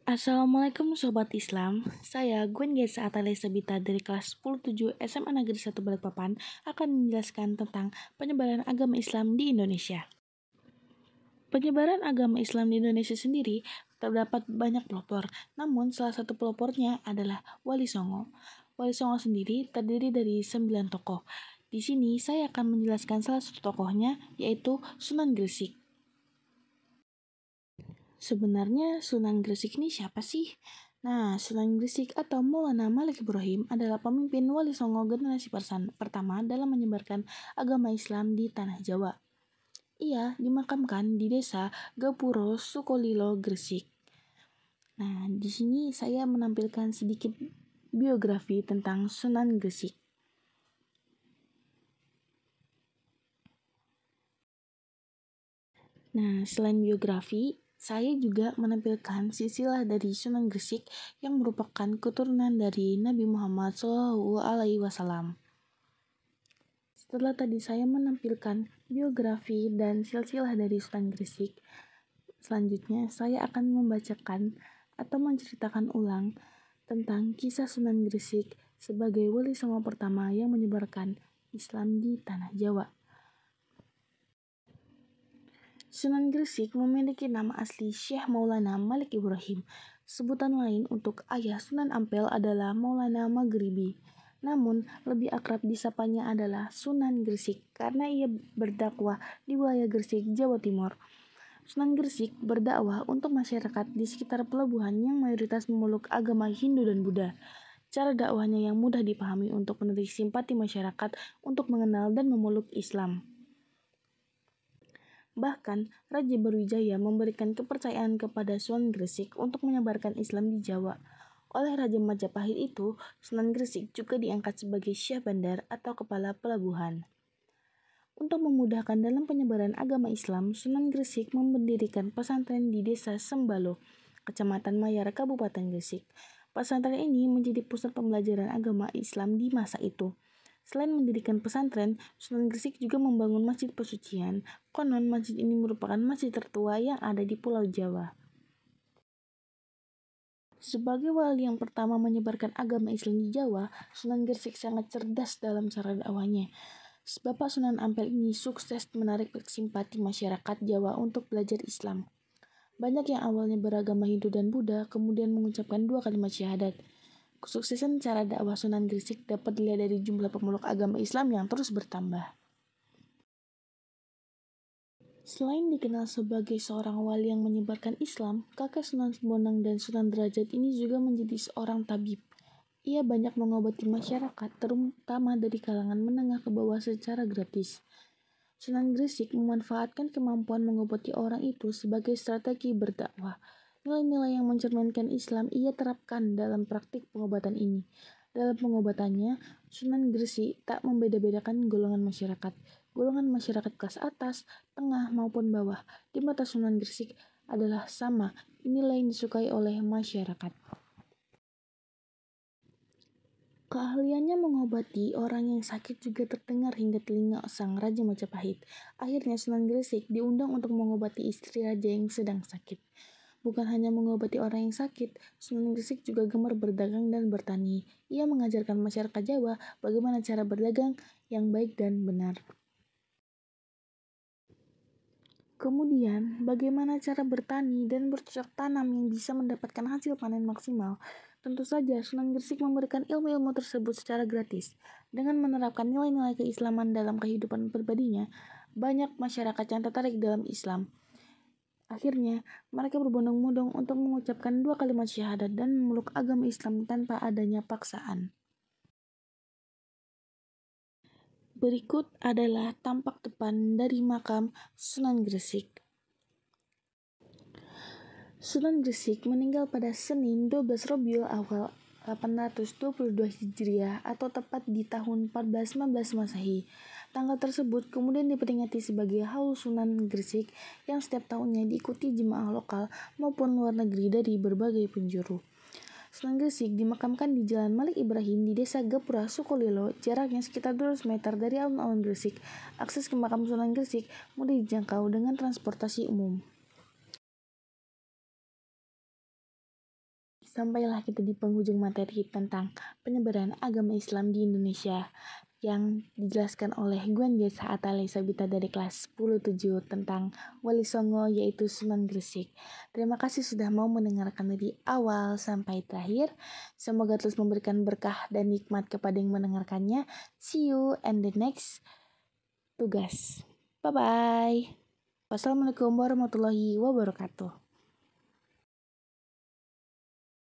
Assalamualaikum Sobat Islam, saya Gwen Gesa Atalia Sabita dari kelas 10-7 SMA Negeri 1 Balikpapan akan menjelaskan tentang penyebaran agama Islam di Indonesia. Penyebaran agama Islam di Indonesia sendiri terdapat banyak pelopor, namun salah satu pelopornya adalah Wali Songo. Wali Songo sendiri terdiri dari 9 tokoh. Di sini saya akan menjelaskan salah satu tokohnya, yaitu Sunan Gresik. Sebenarnya Sunan Gresik ini siapa sih? Nah, Sunan Gresik atau Maulana Malik Ibrahim adalah pemimpin Wali Songo generasi pertama dalam menyebarkan agama Islam di Tanah Jawa. Ia dimakamkan di desa Gapuro, Sukolilo, Gresik. Nah, di sini saya menampilkan sedikit biografi tentang Sunan Gresik. Nah, selain biografi, saya juga menampilkan silsilah dari Sunan Gresik yang merupakan keturunan dari Nabi Muhammad SAW. Setelah tadi saya menampilkan biografi dan silsilah dari Sunan Gresik, selanjutnya saya akan membacakan atau menceritakan ulang tentang kisah Sunan Gresik sebagai Wali Songo pertama yang menyebarkan Islam di Tanah Jawa. Sunan Gresik memiliki nama asli Syekh Maulana Malik Ibrahim. Sebutan lain untuk ayah Sunan Ampel adalah Maulana Maghribi. Namun, lebih akrab disapanya adalah Sunan Gresik karena ia berdakwah di wilayah Gresik, Jawa Timur. Sunan Gresik berdakwah untuk masyarakat di sekitar pelabuhan yang mayoritas memeluk agama Hindu dan Buddha. Cara dakwahnya yang mudah dipahami untuk menarik simpati masyarakat untuk mengenal dan memeluk Islam. Bahkan, Raja Barwijaya memberikan kepercayaan kepada Sunan Gresik untuk menyebarkan Islam di Jawa. Oleh Raja Majapahit itu, Sunan Gresik juga diangkat sebagai Syah Bandar atau kepala pelabuhan. Untuk memudahkan dalam penyebaran agama Islam, Sunan Gresik mendirikan pesantren di Desa Sembalo, Kecamatan Mayar, Kabupaten Gresik. Pesantren ini menjadi pusat pembelajaran agama Islam di masa itu. Selain mendirikan pesantren, Sunan Gresik juga membangun masjid pesucian. Konon masjid ini merupakan masjid tertua yang ada di Pulau Jawa. Sebagai wali yang pertama menyebarkan agama Islam di Jawa, Sunan Gresik sangat cerdas dalam cara dakwahnya. Bapak Sunan Ampel ini sukses menarik simpati masyarakat Jawa untuk belajar Islam. Banyak yang awalnya beragama Hindu dan Buddha kemudian mengucapkan 2 kalimat syahadat. Kesuksesan cara dakwah Sunan Gresik dapat dilihat dari jumlah pemeluk agama Islam yang terus bertambah. Selain dikenal sebagai seorang wali yang menyebarkan Islam, kakek Sunan Bonang dan Sunan Derajat ini juga menjadi seorang tabib. Ia banyak mengobati masyarakat, terutama dari kalangan menengah ke bawah secara gratis. Sunan Gresik memanfaatkan kemampuan mengobati orang itu sebagai strategi berdakwah. Nilai-nilai yang mencerminkan Islam ia terapkan dalam praktik pengobatan ini. Dalam pengobatannya, Sunan Gresik tak membeda-bedakan golongan masyarakat. Golongan masyarakat kelas atas, tengah maupun bawah di mata Sunan Gresik adalah sama, nilai yang disukai oleh masyarakat. Keahliannya mengobati orang yang sakit juga terdengar hingga telinga sang Raja Majapahit. Akhirnya Sunan Gresik diundang untuk mengobati istri raja yang sedang sakit. Bukan hanya mengobati orang yang sakit, Sunan Gresik juga gemar berdagang dan bertani. Ia mengajarkan masyarakat Jawa bagaimana cara berdagang yang baik dan benar. Kemudian, bagaimana cara bertani dan bercocok tanam yang bisa mendapatkan hasil panen maksimal? Tentu saja, Sunan Gresik memberikan ilmu-ilmu tersebut secara gratis. Dengan menerapkan nilai-nilai keislaman dalam kehidupan pribadinya, banyak masyarakat yang tertarik dalam Islam. Akhirnya, mereka berbondong-bondong untuk mengucapkan 2 kalimat syahadat dan memeluk agama Islam tanpa adanya paksaan. Berikut adalah tampak depan dari makam Sunan Gresik. Sunan Gresik meninggal pada Senin 12 Rabiul Awal 822 Hijriah atau tepat di tahun 1419 Masehi. Tanggal tersebut kemudian diperingati sebagai Haul Sunan Gresik yang setiap tahunnya diikuti jemaah lokal maupun luar negeri dari berbagai penjuru. Sunan Gresik dimakamkan di Jalan Malik Ibrahim di Desa Gapura, Sukolilo, jaraknya sekitar 200 meter dari alun-alun Gresik. Akses ke makam Sunan Gresik mudah dijangkau dengan transportasi umum. sampailah kita di penghujung materi tentang penyebaran agama Islam di Indonesia yang dijelaskan oleh Guan Jasa Atale Sabita dari kelas 10-7 tentang Wali Songo yaitu Sunan Gresik. Terima kasih sudah mau mendengarkan dari awal sampai terakhir. Semoga terus memberikan berkah dan nikmat kepada yang mendengarkannya. See you and the next tugas. Bye-bye. Wassalamualaikum warahmatullahi wabarakatuh.